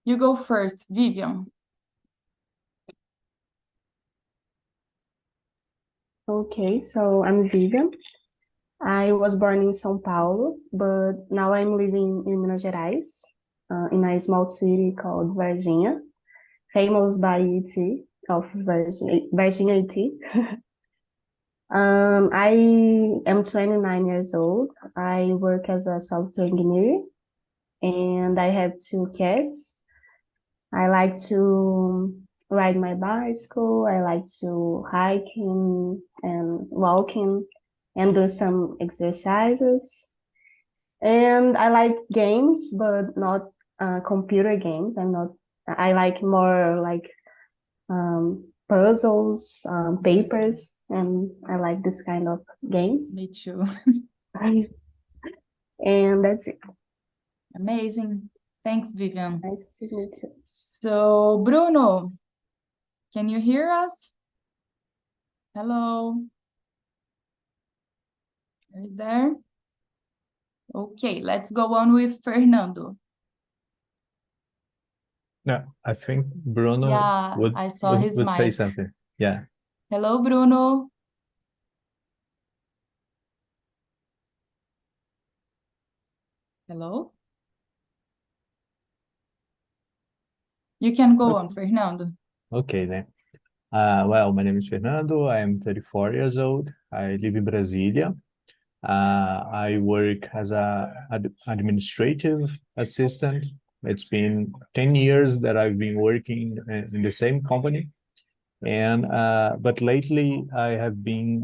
You go first, Vivian. Okay, so I'm Vivian. I was born in São Paulo, but now I'm living in Minas Gerais, in a small city called Varginha, famous by ET of Varginha ET. I am 29 years old. I work as a software engineer, and I have two kids. I like to ride my bicycle. I like to hiking and walking and do some exercises. And I like games, but not computer games. I like more like puzzles, papers, and I like this kind of games. Me too. And that's it. Amazing. Thanks, Vivian. Nice to meet you. So, Bruno, can you hear us? Hello? Are you there? Okay, let's go on with Fernando. No, I think Bruno Yeah, I saw his would say mic. something. Yeah. Hello, Bruno. Hello? You can go on, Fernando. Okay, then. Well, my name is Fernando. I am 34 years old. I live in Brasília. I work as an administrative assistant. It's been 10 years that I've been working in the same company. But lately I have been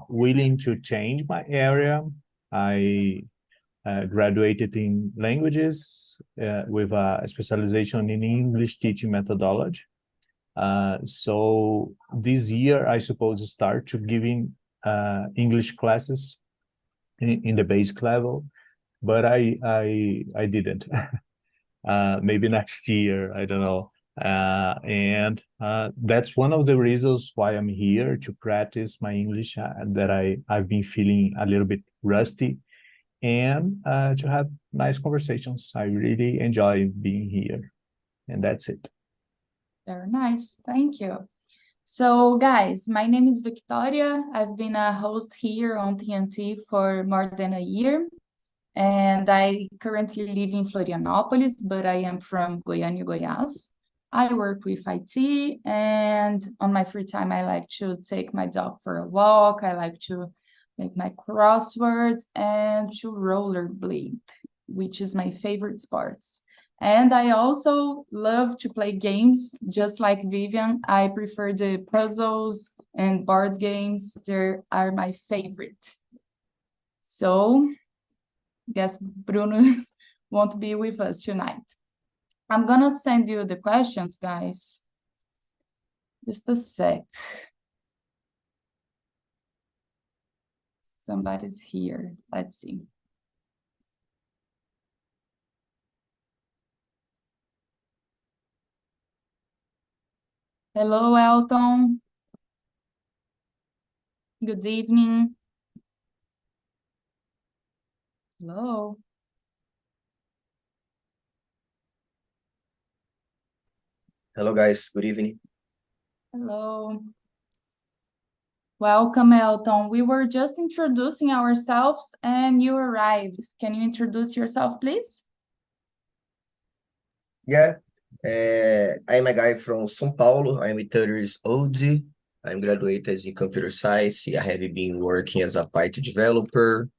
willing to change my area. I graduated in languages with a specialization in English teaching methodology. So this year, I suppose, start to giving English classes in the basic level, but I didn't. Maybe next year, I don't know. That's one of the reasons why I'm here to practice my English that I've been feeling a little bit rusty and to have nice conversations. I really enjoy being here, and that's it. Very nice. Thank you. So, guys, my name is Victoria. I've been a host here on TNT for more than a year. And I currently live in Florianópolis, but I am from Goiânia, Goiás. I work with IT, and on my free time, I like to take my dog for a walk. I like to make my crosswords and to rollerblade, which is my favorite sports. And I also love to play games, just like Vivian. I prefer the puzzles and board games. They are my favorite. So, guess Bruno won't be with us tonight. I'm gonna send you the questions, guys. Just a sec. Somebody's here. Let's see. Hello, Elton. Good evening. Hello. Hello, guys. Good evening. Hello. Welcome, Elton. We were just introducing ourselves and you arrived. Can you introduce yourself, please? Yeah, I'm a guy from São Paulo. I'm 30 years old. I'm graduated in computer science. I have been working as a Python developer.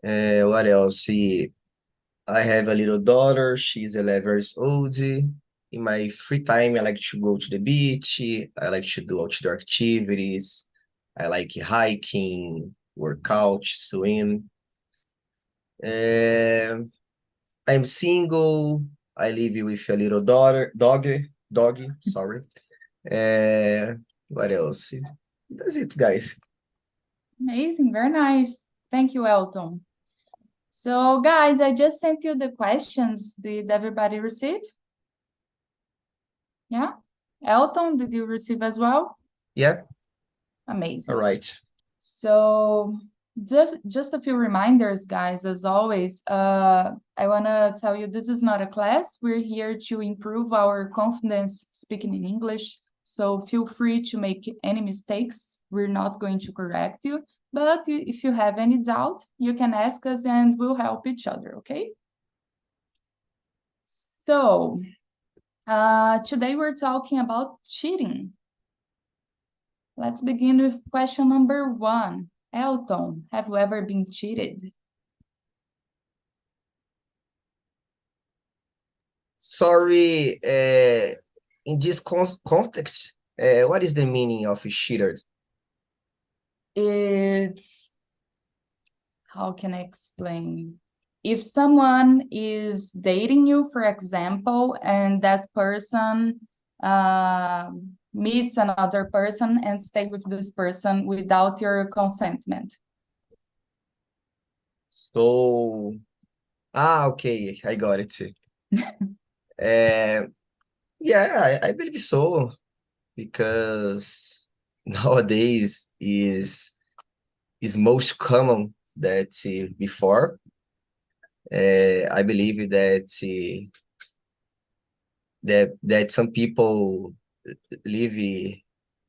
What else? I have a little daughter. She's 11 years old. In my free time, I like to go to the beach. I like to do outdoor activities. I like hiking, workout, swim. I'm single. I live with a little doggy, sorry. What else? That's it, guys. Amazing, very nice. Thank you, Elton. So, guys, I just sent you the questions. Did everybody receive? Yeah? Elton, did you receive as well? Yeah. Amazing. All right. So, Just a few reminders, guys, as always. I want to tell you this is not a class. We're here to improve our confidence speaking in English. So feel free to make any mistakes. We're not going to correct you. But if you have any doubt, you can ask us and we'll help each other, okay? So today we're talking about cheating. Let's begin with question number 1. Elton, have you ever been cheated? Sorry, in this context, what is the meaning of cheater? It's, how can I explain? If someone is dating you, for example, and that person meets another person and stay with this person without your consentment. So, okay, I got it. Yeah, I believe so, because nowadays is most common that before. I believe that some people leave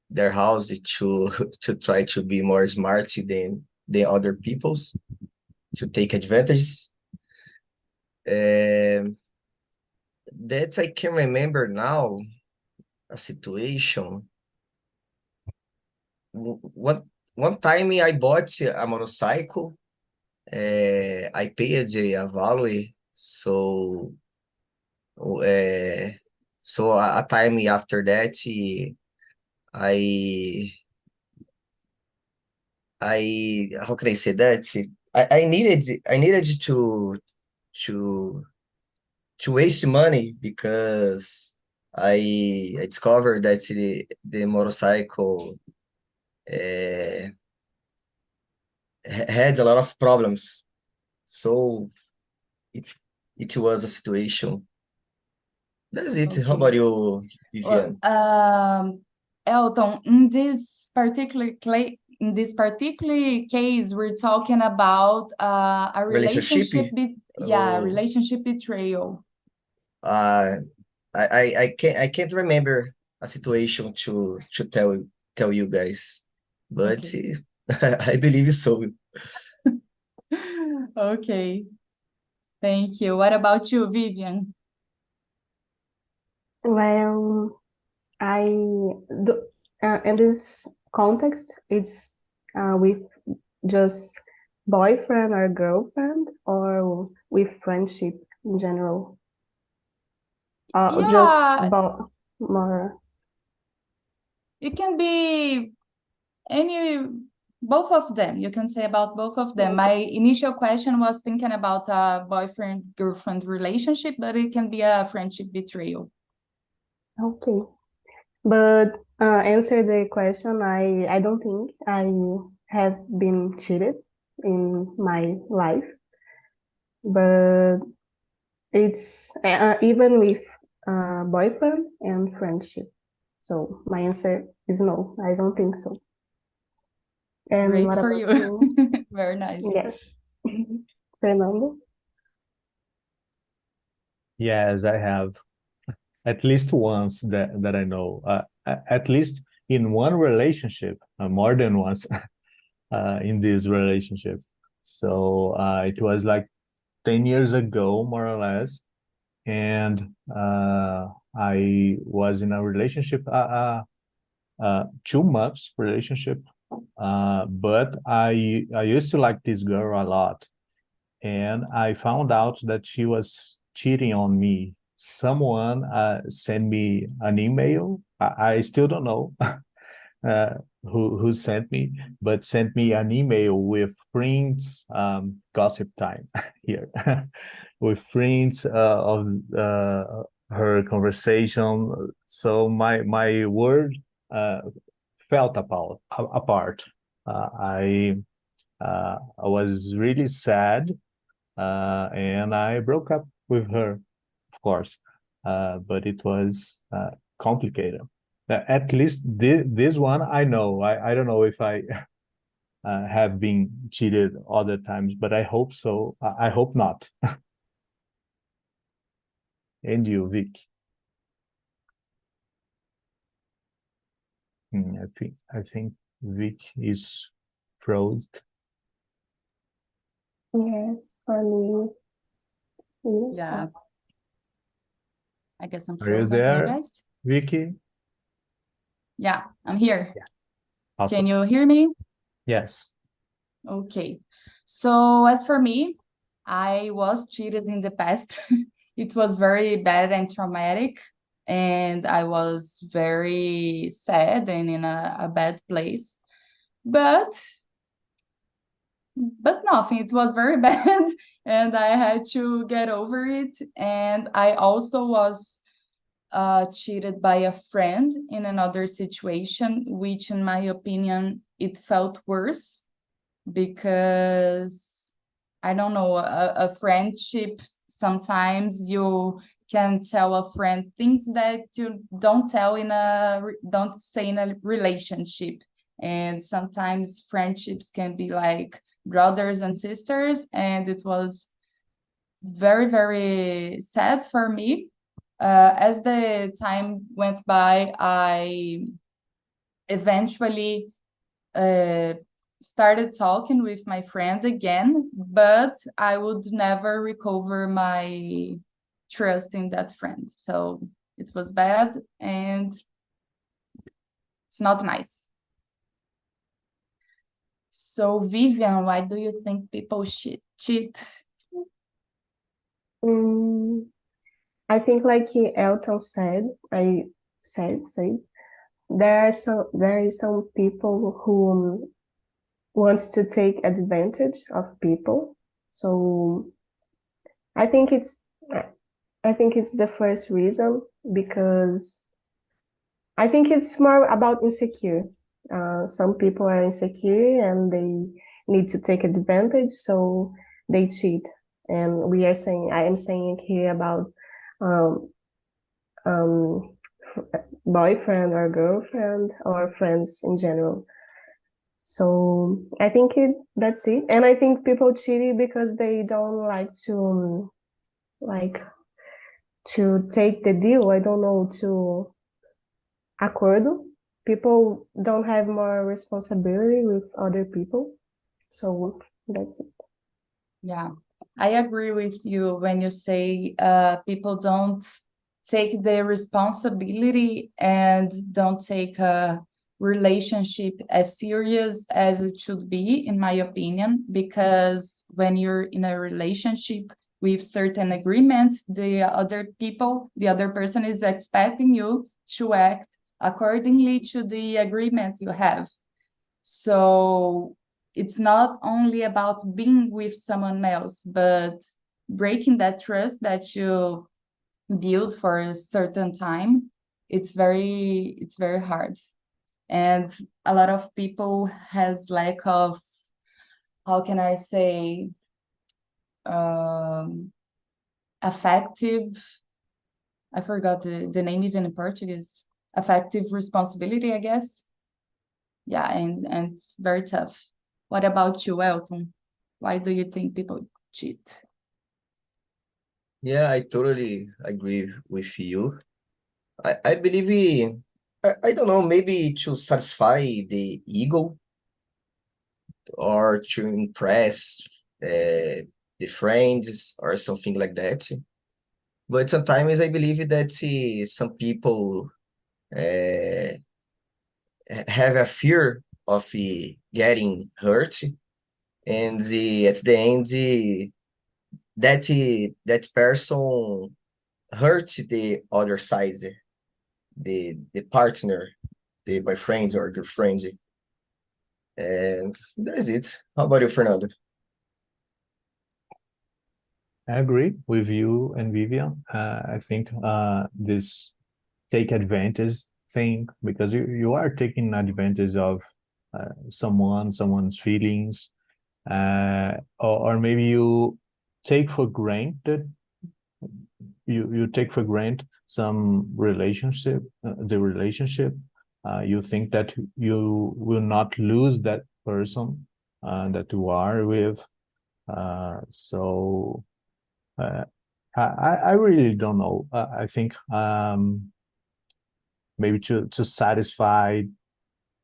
their house to to try to be more smart than other people's, to take advantage. That I can remember now a situation. One time I bought a motorcycle. I paid a value, so a time after that, I how can I say that? I needed to waste money, because I discovered that the motorcycle had a lot of problems. So it was a situation. That's it. How about Okay. you, Vivian? Well, Elton, in this particular case, we're talking about a Relationship? Oh, relationship betrayal. uh, I can't remember a situation to tell you guys, but Okay. I believe so. Okay. Thank you. What about you, Vivian? Well, I do, in this context, it's with just boyfriend or girlfriend, or with friendship in general, just Yeah, more. it can be both of them. You can say about both of them. My initial question was thinking about a boyfriend-girlfriend relationship, but it can be a friendship betrayal. Okay, but answer the question. I don't think I have been cheated in my life, but it's even with boyfriend and friendship. So my answer is no. I don't think so. And Great what for about you. you? Very nice. Yes, Fernando. Yes, I have at least once that I know. At least in one relationship, more than once in this relationship. So it was like 10 years ago, more or less. And I was in a relationship, 2 months relationship. But I used to like this girl a lot, and I found out that she was cheating on me. Someone sent me an email. I still don't know uh, who sent me, but sent me an email with prints, gossip time here, with prints of her conversation. So my word uh, felt apart. I was really sad, and I broke up with her, of course. But it was complicated. At least this one I know. I don't know if I have been cheated other times, but I hope so. I hope not. And you, Vic? I think Vic is frozen. Yes, for me. Yeah. I guess I'm Are you frozen. Can you there, guys? Vicky? Yeah, I'm here. Yeah. Awesome. Can you hear me? Yes. Okay. So as for me, I was cheated in the past. It was very bad and traumatic, and I was very sad and in a bad place. But nothing. It was very bad, and I had to get over it. And I also was cheated by a friend in another situation, which, in my opinion, it felt worse because I don't know, a friendship, sometimes you can tell a friend things that you don't say in a relationship. And sometimes friendships can be like brothers and sisters, and it was very, very sad for me. As the time went by, I eventually started talking with my friend again, but I would never recover my trust in that friend. So it was bad and it's not nice. So Vivian, why do you think people cheat? I think like Elton said, there is some people who wants to take advantage of people. So I think it's the first reason, because I think it's more about insecure. Some people are insecure and they need to take advantage, so they cheat. And I am saying here about um, um, boyfriend or girlfriend or friends in general. So I think that's it. And I think people cheat because they don't like to take the deal. I don't know, to acordo. People don't have more responsibility with other people. So that's it. Yeah, I agree with you when you say people don't take the responsibility and don't take a relationship as serious as it should be, in my opinion, because when you're in a relationship with certain agreements, the other person is expecting you to act accordingly to the agreement you have. So it's not only about being with someone else, but breaking that trust that you build for a certain time. It's very hard. And a lot of people has lack of, how can I say, affective, I forgot the name even in Portuguese, affective responsibility, I guess. Yeah, and it's very tough. What about you, Elton? Why do you think people cheat? Yeah, I totally agree with you. I believe I don't know, maybe to satisfy the ego or to impress the friends or something like that. But sometimes I believe that some people uh, have a fear of getting hurt, and at the end, that person hurt the other side, the partner, the boyfriend or girlfriend, and that is it. How about you, Fernando? I agree with you and Vivian. I think this take advantage thing, because you are taking advantage of someone's feelings, or maybe you take for granted you take for granted some relationship, the relationship. You think that you will not lose that person, that you are with. So I really don't know. I think maybe to satisfy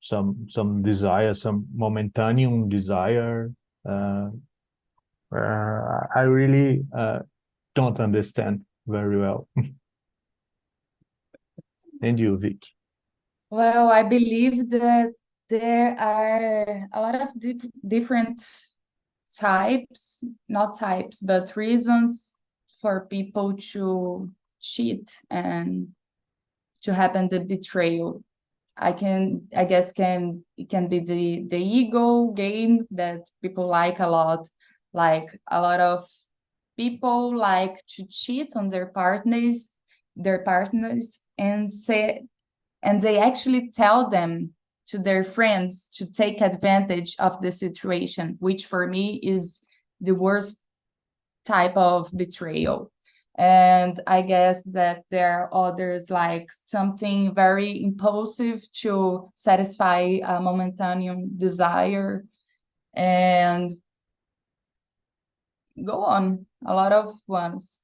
some desire, some momentary desire. I really don't understand very well. And you, Vic? Well, I believe that there are a lot of different types, not types, but reasons for people to cheat and to happen the betrayal. I guess it can be the ego game that people like a lot. Like a lot of people like to cheat on their partners and they actually tell them to their friends to take advantage of the situation, which for me is the worst type of betrayal. And I guess that there are others like something very impulsive to satisfy a momentary desire and go on, a lot of ones.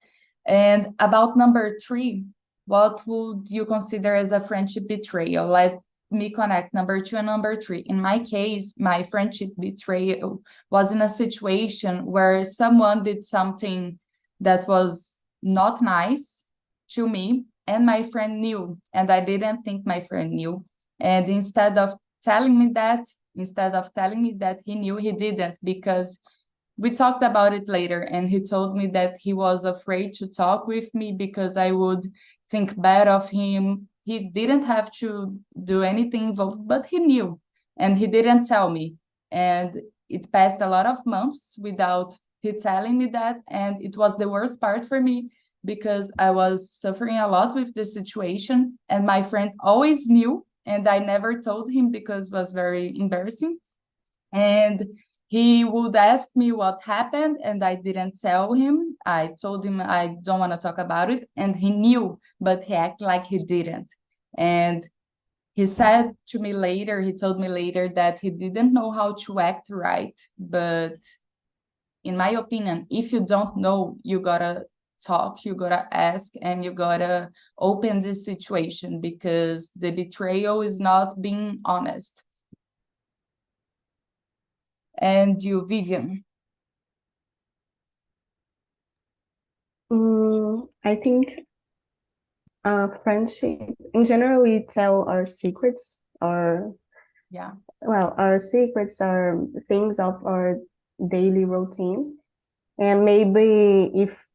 And about number 3, what would you consider as a friendship betrayal? Let me connect number 2 and number 3. In my case, my friendship betrayal was in a situation where someone did something that was not nice to me, and my friend knew, and I didn't think my friend knew. And instead of telling me that he knew, he didn't, because we talked about it later, and he told me that he was afraid to talk with me because I would think bad of him. He didn't have to do anything involved, but he knew, and he didn't tell me. And it passed a lot of months without he telling me that, and it was the worst part for me because I was suffering a lot with the situation, and my friend always knew, and I never told him because it was very embarrassing. And he would ask me what happened, and I didn't tell him. I told him I don't want to talk about it, and he knew, but he acted like he didn't. And he said to me later, he told me later that he didn't know how to act right. But in my opinion, if you don't know, you gotta talk, you gotta ask, and you gotta open this situation, because the betrayal is not being honest. And you, Vivian? I think friendship, in general, we tell our secrets, Yeah. well, our secrets are things of our daily routine. And maybe if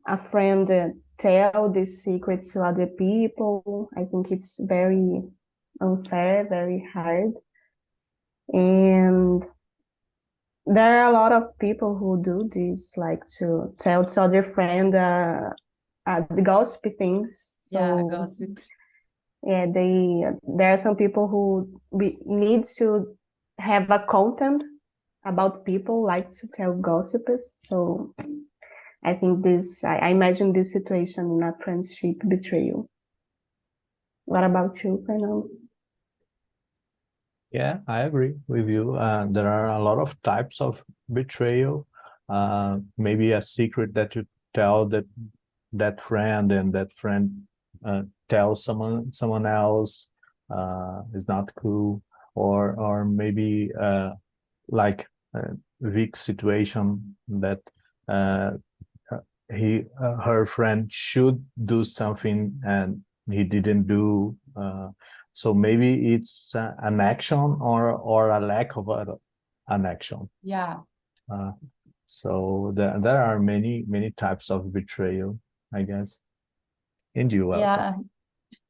a friend tell this secret to other people, I think it's very unfair, very hard. And there are a lot of people who do this, like to tell to other friend the gossipy things. Yeah, So gossip. yeah, there are some people who need to have a content about people like to tell gossips. So I think I imagine this situation in a friendship betrayal. What about you, Fernando? Yeah, I agree with you. There are a lot of types of betrayal. Maybe a secret that you tell that friend, and that friend tells someone else is not cool, or maybe like Vic's situation, that her friend should do something and he didn't do. So maybe it's an action or a lack of an action. Yeah. So there are many types of betrayal, I guess. And you, welcome. Yeah.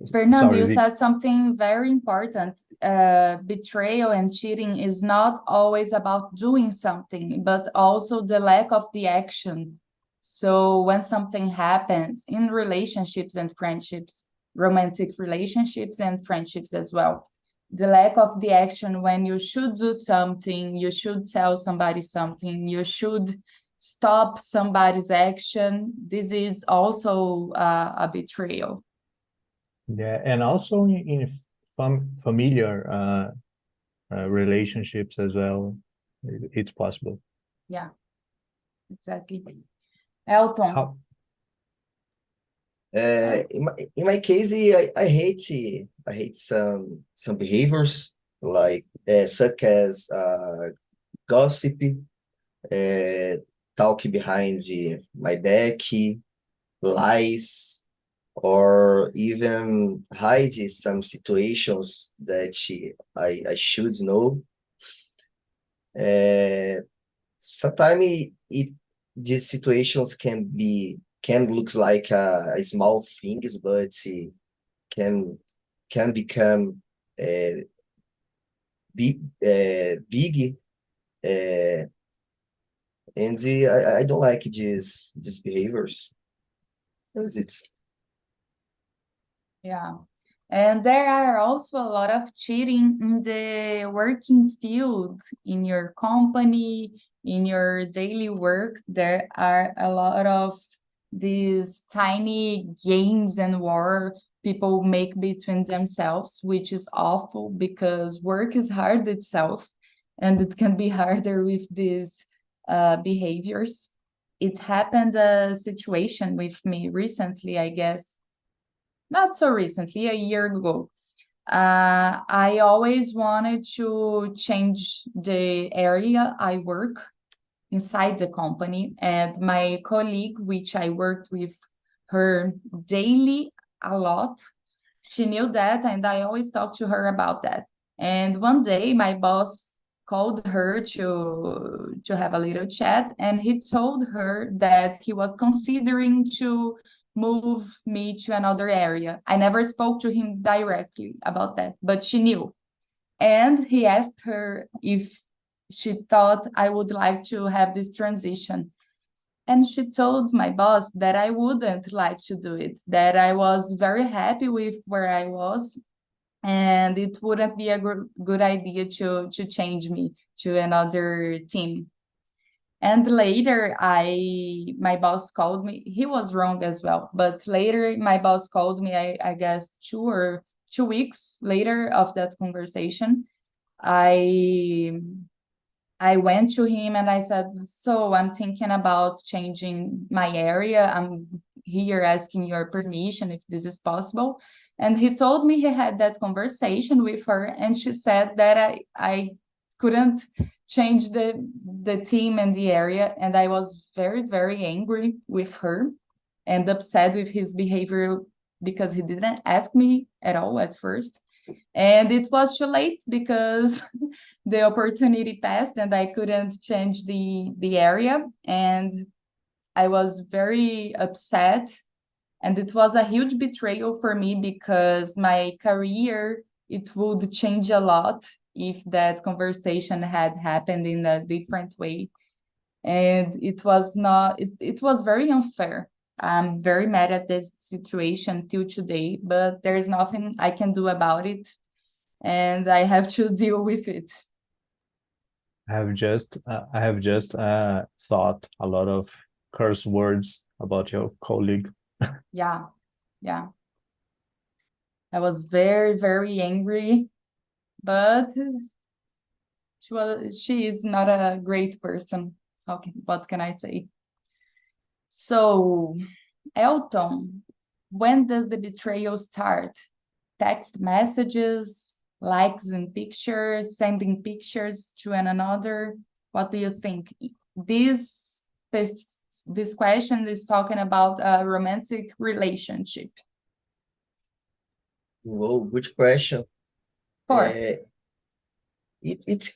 Fernando, Sorry, you Vic. said something very important. Betrayal and cheating is not always about doing something, but also the lack of the action. So when something happens in relationships and friendships, romantic relationships and friendships as well, the lack of the action, when you should do something, you should tell somebody something, you should stop somebody's action, this is also a betrayal. Yeah, and also in familiar relationships as well. it's possible. Yeah, exactly. Elton. How? In my case, I hate some behaviors like such as gossip, talk behind my back, lies, or even hide some situations that I should know. Sometimes these situations can look like small things, but it can become big, uh, and I don't like these behaviors. That's it. Yeah. And there are also a lot of cheating in the working field, in your company, in your daily work. There are a lot of these tiny games and war people make between themselves, which is awful because work is hard itself, and it can be harder with these behaviors. It happened a situation with me recently, I guess not so recently, a year ago. I always wanted to change the area I work inside the company, and my colleague, which I worked with her daily a lot, she knew that, and I always talked to her about that. And one day, my boss called her to have a little chat, and he told her that he was considering to move me to another area. I never spoke to him directly about that, but she knew. And he asked her if she thought I would like to have this transition. And she told my boss that I wouldn't like to do it, that I was very happy with where I was, and it wouldn't be a good idea to change me to another team. And later, my boss called me. He was wrong as well, but later my boss called me. I guess 2 weeks later of that conversation, I I went to him and I said, "So I'm thinking about changing my area. I'm here asking your permission if this is possible." And he told me he had that conversation with her, and she said that I couldn't change the team and the area, and I was very, very angry with her and upset with his behavior because he didn't ask me at all at first. And it was too late because the opportunity passed and I couldn't change the area. And I was very upset. And it was a huge betrayal for me because my career, it would change a lot if that conversation had happened in a different way. And it was not, it was very unfair. I'm very mad at this situation till today, but there's nothing I can do about it, and I have to deal with it. I have just thought a lot of curse words about your colleague. Yeah, yeah. I was very, very angry, but she is not a great person. What can I say? So, Elton, when does the betrayal start? Text messages, likes and pictures, sending pictures to one another. What do you think? This this question is talking about a romantic relationship. Whoa, good question. For It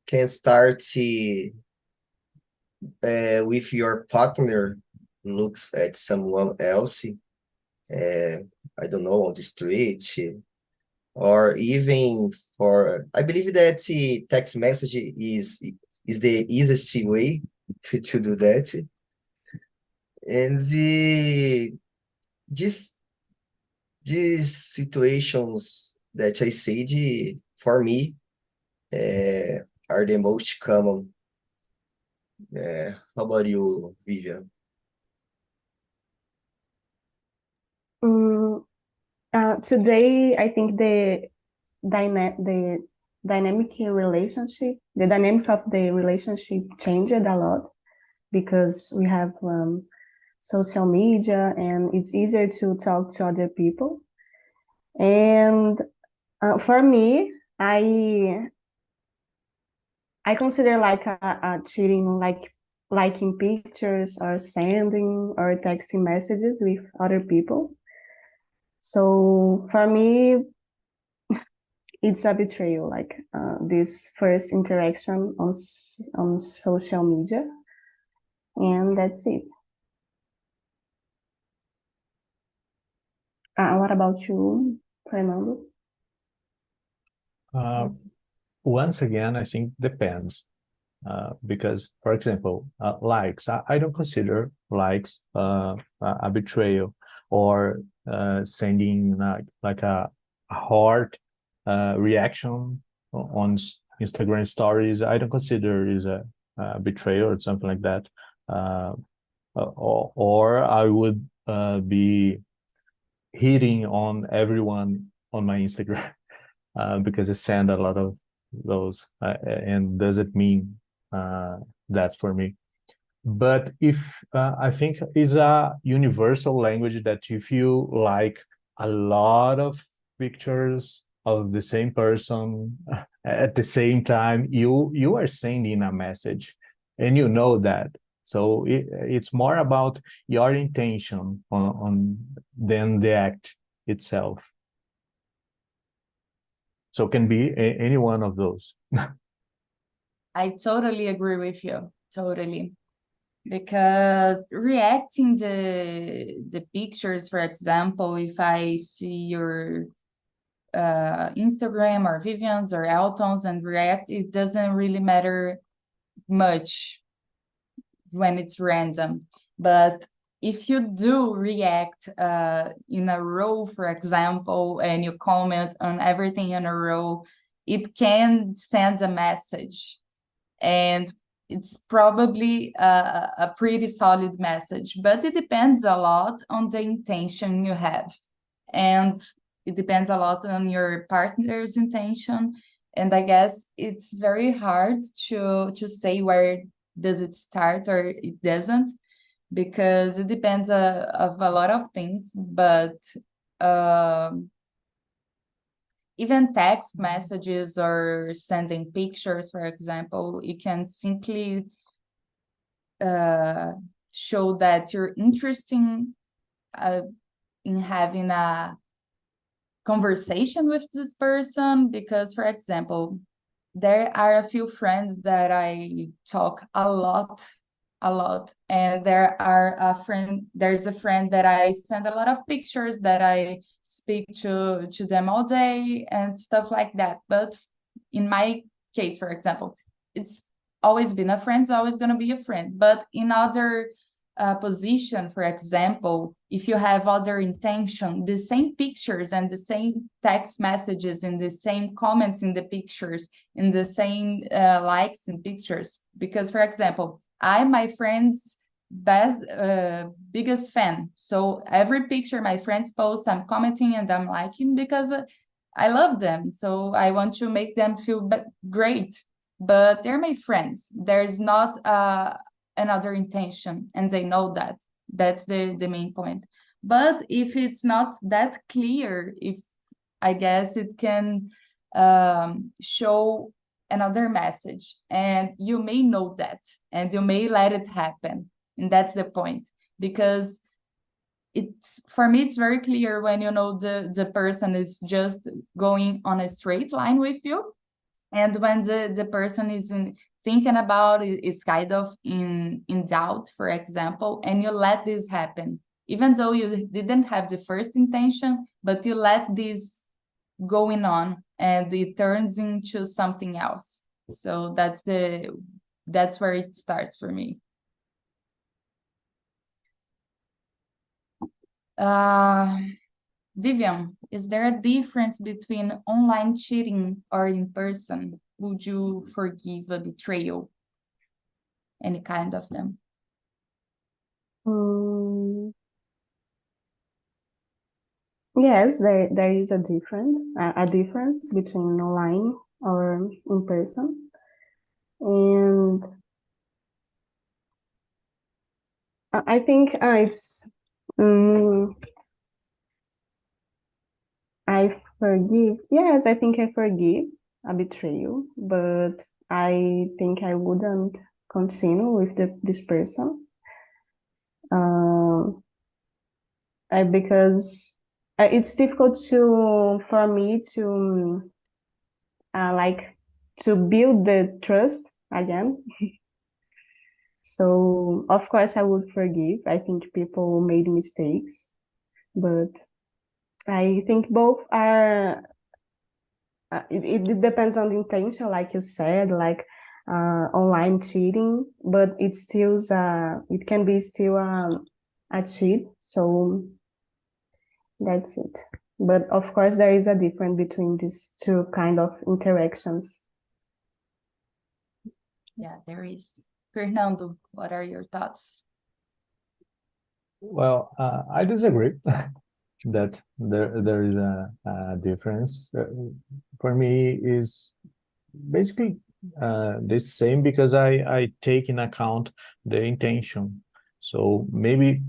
can start with your partner looks at someone else, I don't know, on the street, or even for, I believe that text message is the easiest way to do that. And this these situations that I said, for me, are the most common. How about you, Vivian? Today, I think the dynamic relationship, the dynamic of the relationship changed a lot because we have social media and it's easier to talk to other people. And for me, I consider like a cheating, like liking pictures or sending or texting messages with other people. So for me, it's a betrayal, like this first interaction on social media, and that's it. What about you, Fernando? Once again, I think depends. Because, for example, likes, I don't consider likes a betrayal, or sending like a heart reaction on Instagram stories. I don't consider is a betrayal or something like that. Or I would be hitting on everyone on my Instagram because I send a lot of those, and doesn't mean that for me. But if I think is a universal language that if you like a lot of pictures of the same person at the same time, you are sending a message, and you know that. So it's more about your intention on than the act itself. So it can be any one of those. I totally agree with you. Totally. Because reacting the pictures, for example, if I see your Instagram or Vivian's or Elton's and react, it doesn't really matter much when it's random. But if you do react in a row, for example, and you comment on everything in a row, it can send a message. And it's probably a pretty solid message, but it depends a lot on the intention you have. And it depends a lot on your partner's intention. And I guess it's very hard to say where does it start or it doesn't, because it depends of a lot of things. But even text messages or sending pictures, for example, you can simply show that you're interested in having a conversation with this person. Because, for example, there are a few friends that I talk a lot, and there's a friend that I send a lot of pictures, that I speak to them all day and stuff like that. But in my case, for example, it's always been a friend, it's always going to be a friend. But in other position, for example, if you have other intention, the same pictures and the same text messages and the same comments in the pictures, in the same likes in pictures. Because, for example, I'm my friend's biggest fan. So every picture my friends post, I'm commenting and I'm liking because I love them. So I want to make them feel great. But they're my friends. There's not another intention, and they know that. That's the main point. But if it's not that clear, if I guess it can show another message, and you may know that, and you may let it happen. And that's the point, because for me, it's very clear when you know the person is just going on a straight line with you, and when the person is thinking about it, is kind of in doubt, for example, and you let this happen, even though you didn't have the first intention, but you let this going on and it turns into something else. So that's where it starts for me. Vivian, is there a difference between online cheating or in person? Would you forgive a betrayal? Any kind of them? Yes, there is a difference between online or in person. And I think it's I forgive. Yes, I think I forgive a betrayal, but I think I wouldn't continue with this person. Because it's difficult for me to like to build the trust again. So of course I would forgive. I think people made mistakes, but I think both are. It depends on the intention, like you said, like online cheating, but it can be still a cheat. So that's it. But of course, there is a difference between these two kind of interactions. Yeah, there is. Fernando, what are your thoughts? Well, I disagree that there is a difference. For me, is basically the same because I take in account the intention. So maybe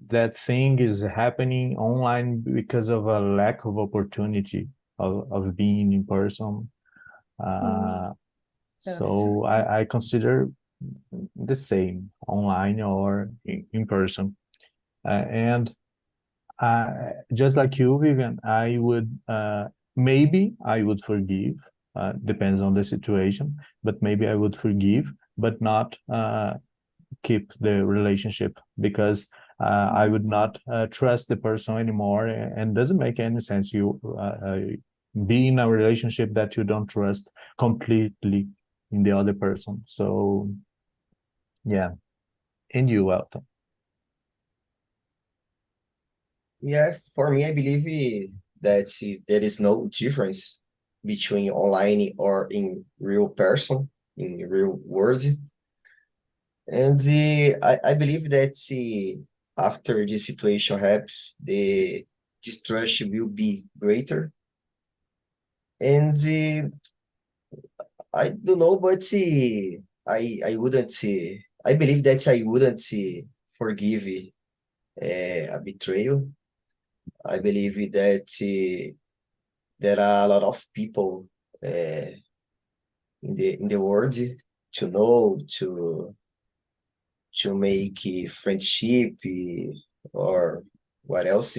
that thing is happening online because of a lack of opportunity of being in person. So I consider the same online or in person. And just like you, Vivian, I would maybe I would forgive. Depends on the situation, but maybe I would forgive, but not keep the relationship because I would not trust the person anymore, and doesn't make any sense. You be in a relationship that you don't trust completely in the other person. So yeah, and you, Elton. Yeah, for me, I believe that there is no difference between online or in real person, in real world. And I believe that after the situation happens, the distrust will be greater. And I don't know, but I wouldn't. I believe that I wouldn't forgive a betrayal. I believe that there are a lot of people in the world to know to make friendship or what else.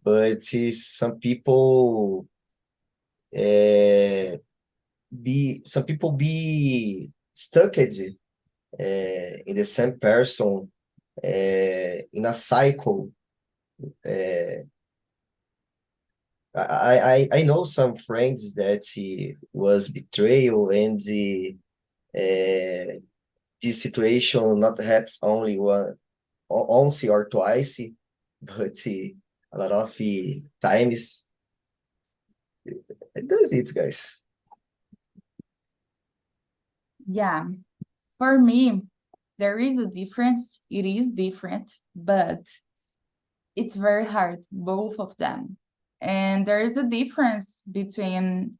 But some people be stuck in the same person in a cycle. I know some friends that he was betrayal and this situation not happens only once or twice, but a lot of times it does it, guys. Yeah, for me, there is a difference. It is different, but it's very hard, both of them. And there is a difference between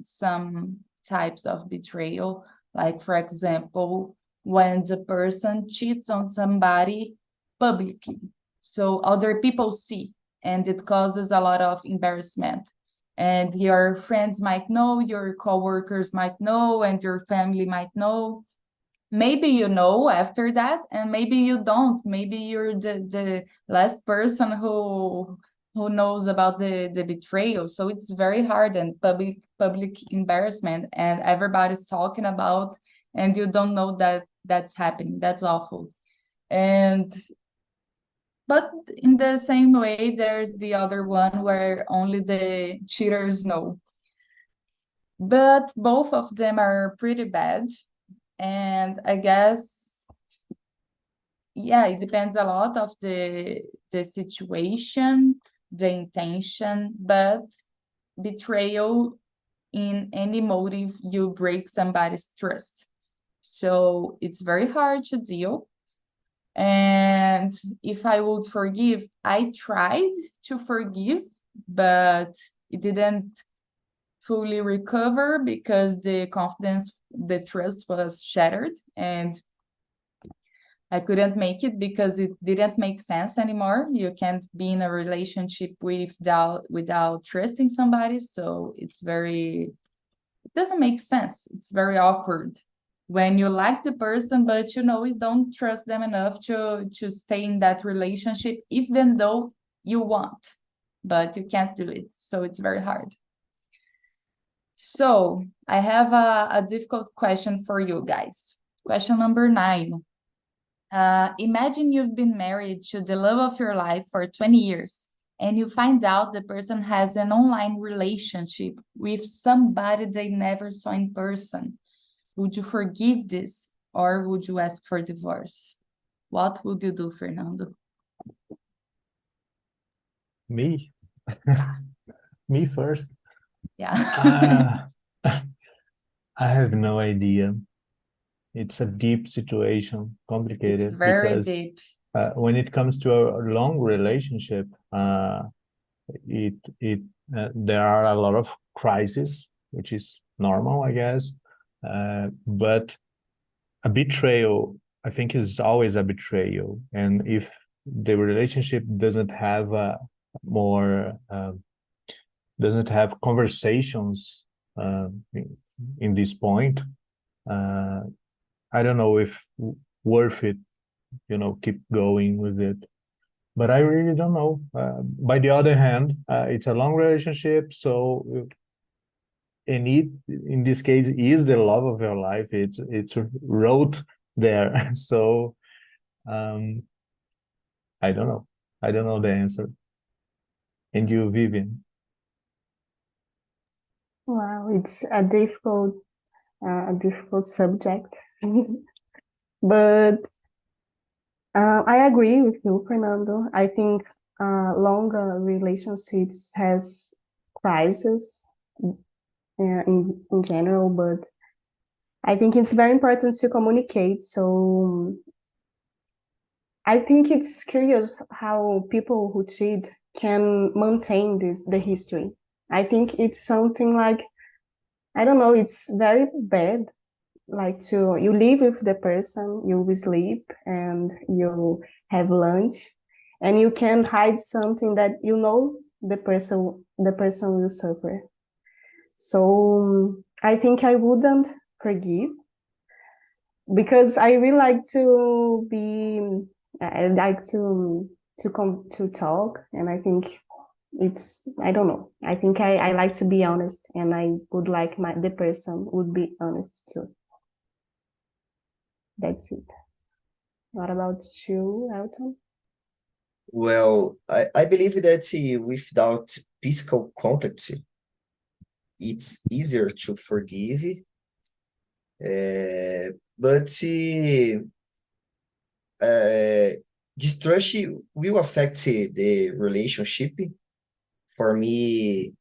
some types of betrayal, like, for example, when the person cheats on somebody publicly, so other people see, and it causes a lot of embarrassment. And your friends might know, your coworkers might know, and your family might know. Maybe you know after that, and maybe you don't. Maybe you're the last person who knows about the betrayal. So it's very hard, and public embarrassment, and everybody's talking about, and you don't know that that's happening. That's awful. And but in the same way, there's the other one where only the cheaters know. But both of them are pretty bad. And I guess, yeah, it depends a lot of the situation, the intention, but betrayal in any motive, you break somebody's trust. So it's very hard to deal. And if I would forgive, I tried to forgive, but it didn't fully recover because the confidence, the trust was shattered, and I couldn't make it because it didn't make sense anymore. You can't be in a relationship without trusting somebody. So it doesn't make sense. It's very awkward when you like the person, but you don't trust them enough to stay in that relationship, even though you want, but you can't do it. So it's very hard. So I have a difficult question for you guys. Question number 9. Imagine you've been married to the love of your life for 20 years, and you find out the person has an online relationship with somebody they never saw in person. Would you forgive this, or would you ask for divorce? What would you do, Fernando? Me? Me first? Yeah. I have no idea. It's a deep situation, It's complicated, very because deep. when it comes to a long relationship, there are a lot of crises, which is normal, I guess. But a betrayal, I think, is always a betrayal. And if the relationship doesn't have doesn't have conversations in this point, I don't know if worth it, keep going with it. But I really don't know. By the other hand, it's a long relationship, so and it, in this case, is the love of your life. It's wrote there. So I don't know. I don't know the answer. And you, Vivian? Wow, it's a difficult subject. But I agree with you, Fernando. I think longer relationships has crises in general, but I think it's very important to communicate. So I think it's curious how people who cheat can maintain the history. I think it's something like, I don't know, it's very bad. Like you live with the person, you will sleep and you have lunch, and you can hide something that the person will suffer. So I think I wouldn't forgive, because I really like to be, I like to come to talk, and I think I don't know. I think I like to be honest, and I would like the person would be honest too. That's it. What about you, Elton? Well, I believe that without physical contact, it's easier to forgive. But distrust will affect the relationship. For me,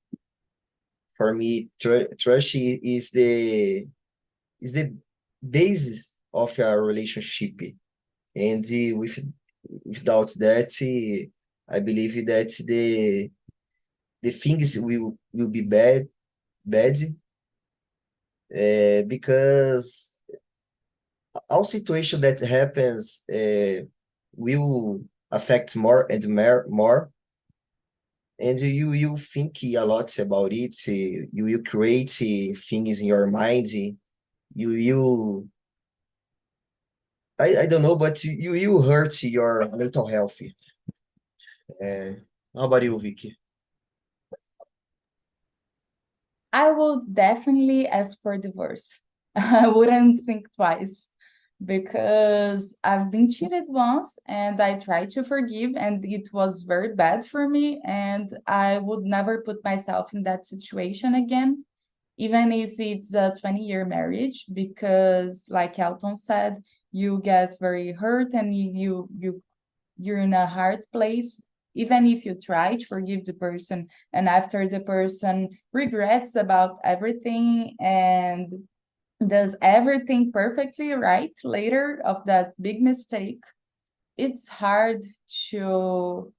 trust is the basis of a relationship, and without that, I believe that the things will be bad, because all situation that happens will affect more and more, and you think a lot about it. You will create things in your mind. You I don't know, but you hurt your mental health. How about you, Vicky? I would definitely ask for divorce. I wouldn't think twice because I've been cheated once and I tried to forgive, and it was very bad for me. And I would never put myself in that situation again, even if it's a 20-year marriage, because like Elton said, you get very hurt and you're in a hard place, even if you try to forgive the person, and after the person regrets about everything and does everything perfectly right later of that big mistake, it's hard to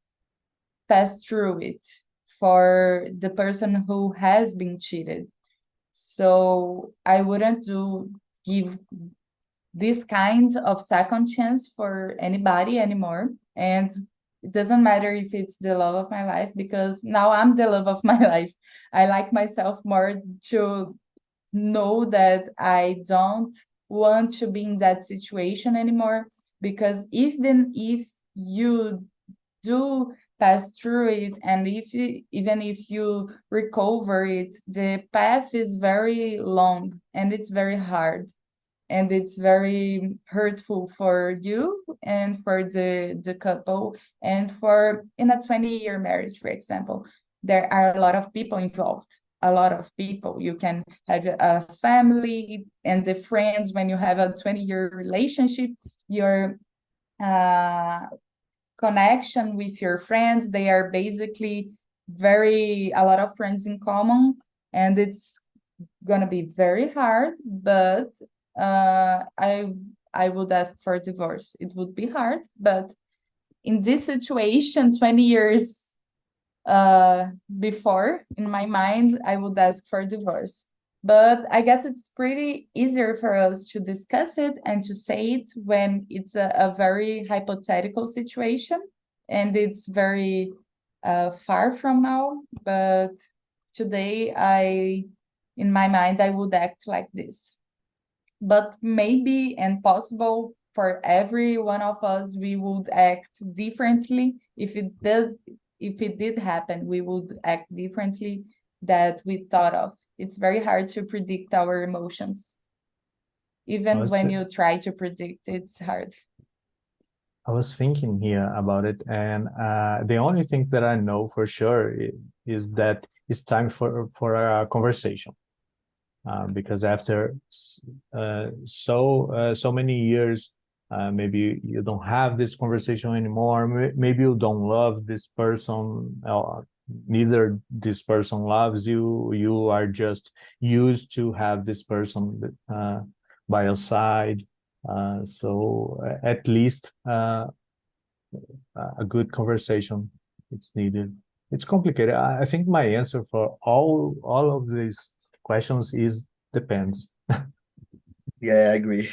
pass through it for the person who has been cheated. So I wouldn't give this kind of second chance for anybody anymore. And it doesn't matter if it's the love of my life, because now I'm the love of my life. I like myself more to know that I don't want to be in that situation anymore. Because even if you do pass through it, and even if you recover it, the path is very long and it's very hard, and it's very hurtful for you and for the couple, and for in a 20-year marriage, for example, there are a lot of people involved, a lot of people. You can have a family and the friends. When you have a 20-year relationship, your uh, connection with your friends, they are basically a lot of friends in common, and it's gonna be very hard. But I would ask for divorce. It would be hard, but in this situation, 20 years before, in my mind, I would ask for divorce. But I guess it's pretty easier for us to discuss it and to say it when it's a very hypothetical situation and it's very far from now. But today, in my mind, I would act like this. But maybe and possible for every one of us, we would act differently. If it did happen, we would act differently that we thought of. It's very hard to predict our emotions. Even when you try to predict, it's hard. I was thinking here about it, and the only thing that I know for sure is that it's time for a conversation. Because after so many years, maybe you don't have this conversation anymore. Maybe you don't love this person. Neither this person loves you. You are just used to have this person by your side. So at least a good conversation it's needed. It's complicated. I think my answer for all of these questions is depends. Yeah, I agree.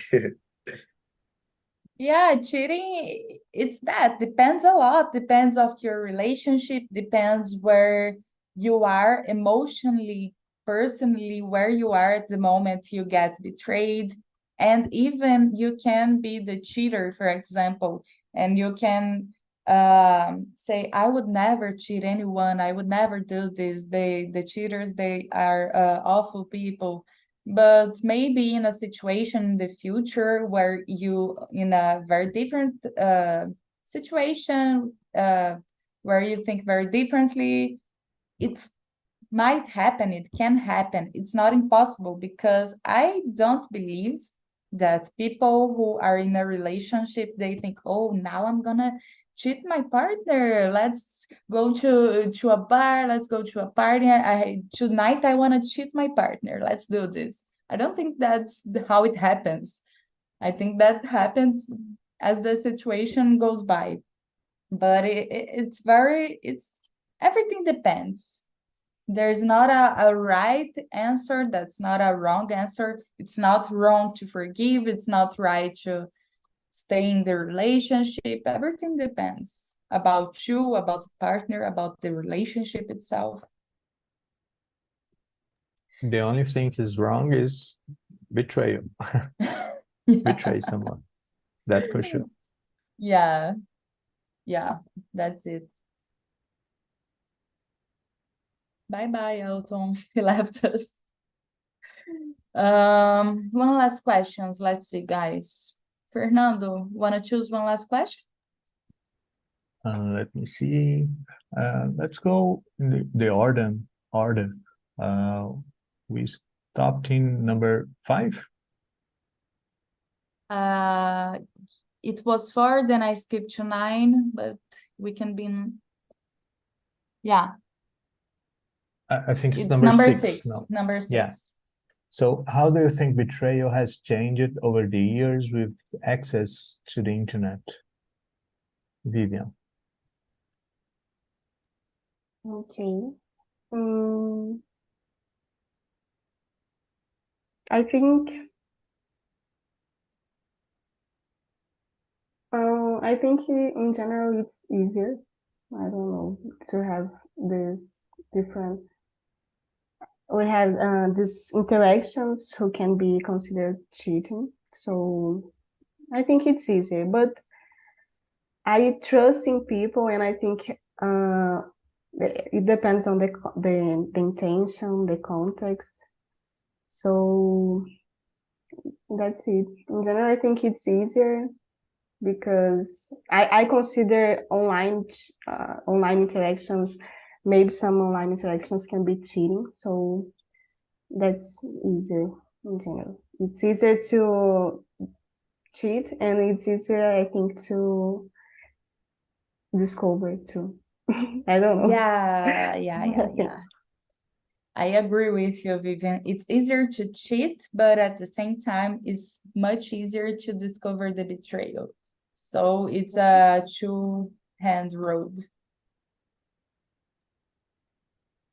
Yeah, cheating, it's that. Depends a lot. Depends of your relationship, depends where you are emotionally, personally, where you are at the moment you get betrayed. And even you can be the cheater, for example, and you can say, I would never cheat anyone. I would never do this. The cheaters, they are awful people. But maybe in a situation in the future where you in a very different situation, where you think very differently, it might happen, it can happen. It's not impossible, because I don't believe that people who are in a relationship, they think, oh, now I'm gonna cheat my partner. Let's go to a bar, let's go to a party. Tonight I want to cheat my partner. Let's do this. I don't think that's how it happens. I think that happens as the situation goes by. But it's everything depends. There's not a right answer. That's not a wrong answer. It's not wrong to forgive. It's not right to stay in the relationship. Everything depends about you, about the partner, about the relationship itself. The only thing is wrong is betrayal. Betray someone. That for sure. Yeah, that's it. Bye, Elton. He left us. One last questions. Let's see, guys. Fernando, want to choose one last question? Let me see. Let's go in the order. We stopped in number 5. It was 4, then I skipped to 9, but we can be in... Yeah. I think it's number 6. 6. No. Number 6. Yeah. So how do you think betrayal has changed over the years with access to the internet? Vivian. Okay. I think in general it's easier. I don't know, to have this different. We have these interactions who can be considered cheating. So I think it's easier, but I trust in people, and I think it depends on the intention, the context. So that's it. In general, I think it's easier because I consider online interactions, maybe some online interactions can be cheating. So that's easier in general. It's easier to cheat, and it's easier, I think, to discover too. I don't know. Yeah. I agree with you, Vivian. It's easier to cheat, but at the same time, it's much easier to discover the betrayal. So it's a two-hand road.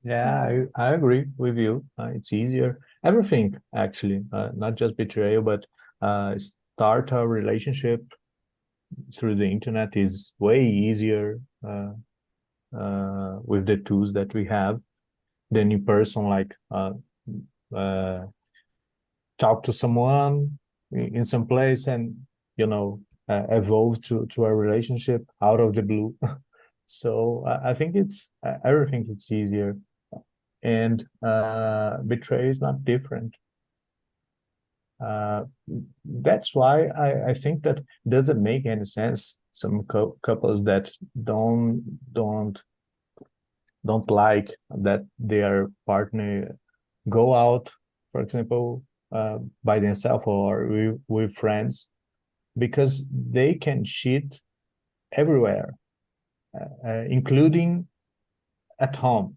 Yeah, I agree with you. It's easier. Everything, actually, not just betrayal, but start a relationship through the internet is way easier with the tools that we have than in person, like talk to someone in some place and, evolve to a relationship out of the blue. So I think everything it's easier. And betray is not different. That's why I think that doesn't make any sense. Some couples that don't like that their partner go out, for example, by themselves or with friends, because they can cheat everywhere, including at home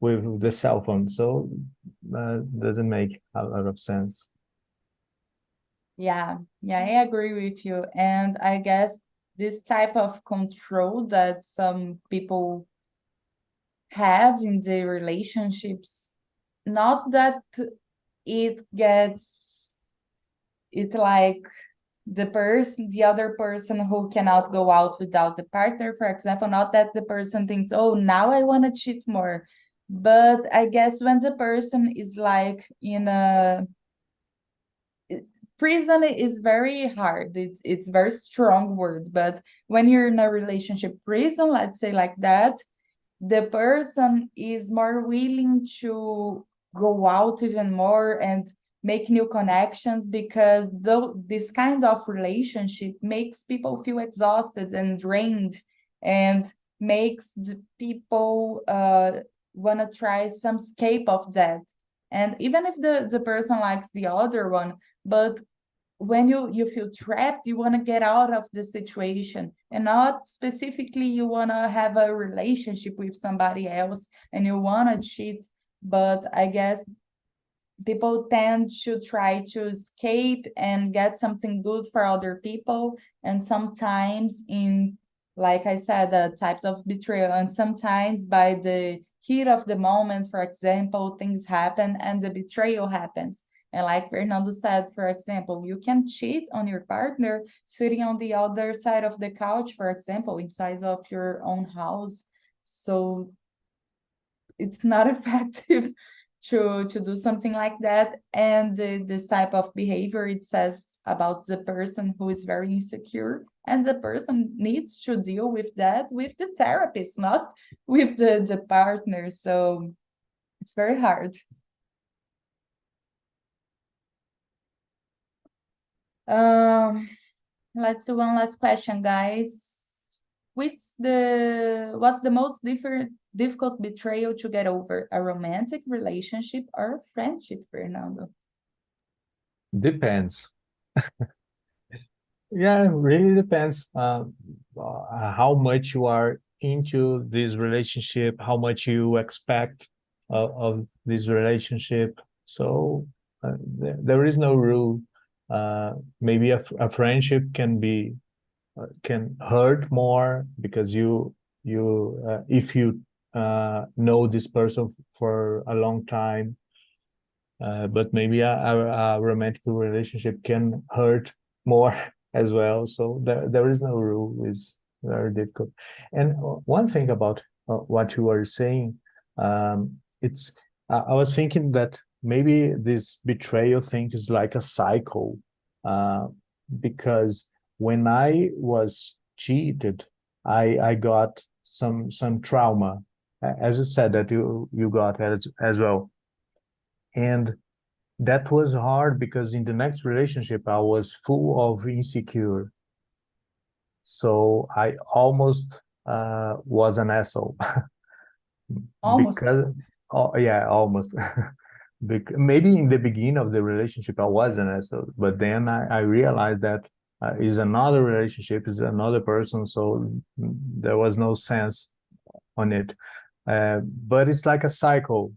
with the cell phone. So doesn't make a lot of sense. Yeah, I agree with you. And I guess this type of control that some people have in their relationships, not that it gets it like the other person who cannot go out without a partner, for example, not that the person thinks, oh, now I want to cheat more. But I guess when the person is like in a prison is very hard. It's very strong word, but when you're in a relationship prison, let's say like that, the person is more willing to go out even more and make new connections, because though this kind of relationship makes people feel exhausted and drained, and makes the people want to try some escape of that. And even if the person likes the other one, but when you feel trapped, you want to get out of the situation, and not specifically you want to have a relationship with somebody else and you want to cheat. But I guess people tend to try to escape and get something good for other people, and sometimes in, like I said, types of betrayal, and sometimes by the heat of the moment, for example, things happen and the betrayal happens. And like Fernando said, for example, you can cheat on your partner sitting on the other side of the couch, for example, inside of your own house. So it's not effective to do something like that. And this type of behavior, it says about the person who is very insecure, and the person needs to deal with that with the therapist, not with the partner. So it's very hard. Let's do one last question, guys. What's the most difficult betrayal to get over? A romantic relationship or friendship, Fernando? Depends. Yeah, it really depends how much you are into this relationship, how much you expect of this relationship. So there is no rule. Maybe a friendship can hurt more because you if you know this person for a long time, but maybe a romantic relationship can hurt more as well. So there is no rule. It's very difficult. And one thing about what you were saying, it's I was thinking that maybe this betrayal thing is like a cycle, because when I was cheated, I got some trauma, as you said that you got as well, and that was hard because in the next relationship I was full of insecure, so I almost was an asshole. Almost. Because oh yeah, almost. Maybe in the beginning of the relationship I was an asshole, but then I realized that is another relationship, is another person, so there was no sense on it. But it's like a cycle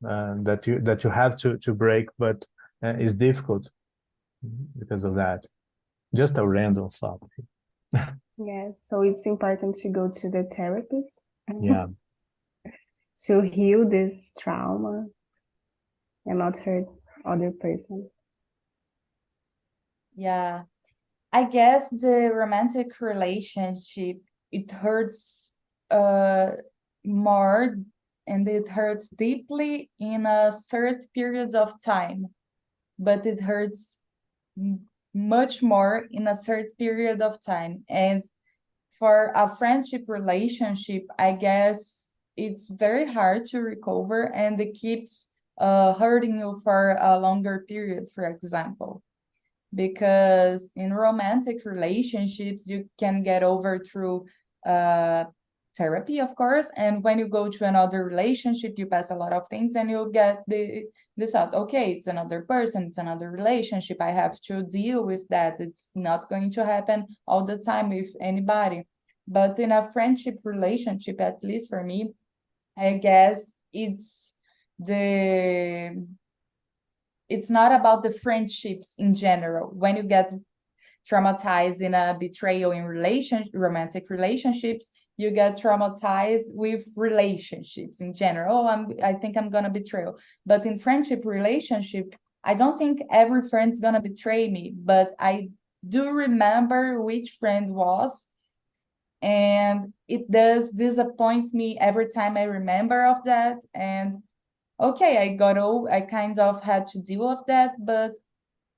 that you have to break, but it's difficult because of that. Just a random thought. Yeah, so it's important to go to the therapist Yeah. to heal this trauma and not hurt other person. Yeah. I guess the romantic relationship, it hurts more, and it hurts deeply in a certain period of time, but it hurts much more in a certain period of time. And for a friendship relationship, I guess it's very hard to recover, and it keeps hurting you for a longer period, for example. Because in romantic relationships, you can get over through therapy, of course. And when you go to another relationship, you pass a lot of things and you get this thought, okay, it's another person, it's another relationship. I have to deal with that. It's not going to happen all the time with anybody. But in a friendship relationship, at least for me, I guess it's not about the friendships in general. When you get traumatized in a betrayal in romantic relationships, you get traumatized with relationships in general. I think I'm gonna betray you. But in friendship relationship, I don't think every friend's gonna betray me, but I do remember which friend was, and it does disappoint me every time I remember of that. And okay, I kind of had to deal with that, but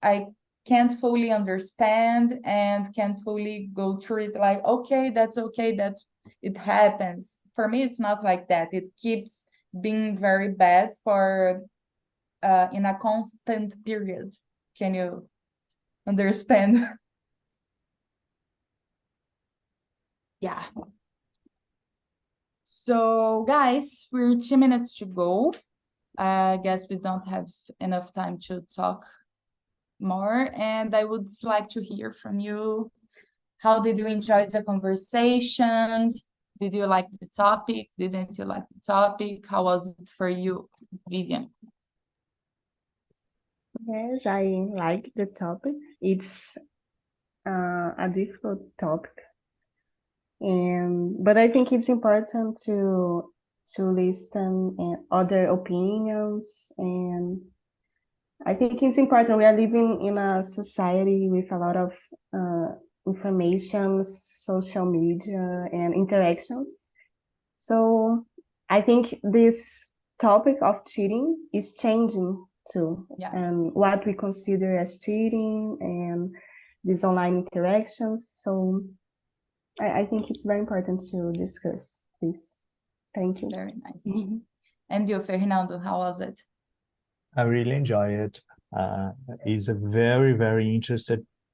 I can't fully understand and can't fully go through it like, okay, that it happens. For me, it's not like that. It keeps being very bad for in a constant period. Can you understand? Yeah. So guys, we're 2 minutes to go. I guess we don't have enough time to talk more, and I would like to hear from you. How did you enjoy the conversation? Did you like the topic? Didn't you like the topic? How was it for you, Vivian? Yes, I like the topic. It's a difficult topic, but I think it's important to listen other opinions, and I think it's important. We are living in a society with a lot of information, social media, and interactions. So I think this topic of cheating is changing too. Yeah. And what we consider as cheating and these online interactions. So I think it's very important to discuss this. Thank you. Very nice. And you, Fernando, how was it? I really enjoy it. It's a very, very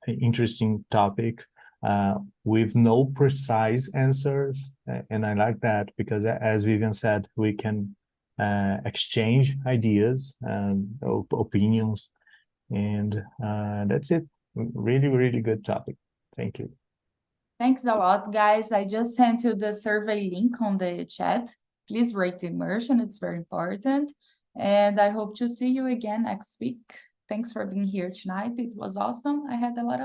interesting topic with no precise answers. And I like that because, as Vivian said, we can exchange ideas and opinions. And that's it. Really, really good topic. Thank you. Thanks a lot, guys. I just sent you the survey link on the chat. Please rate immersion. It's very important. And I hope to see you again next week. Thanks for being here tonight. It was awesome. I had a lot of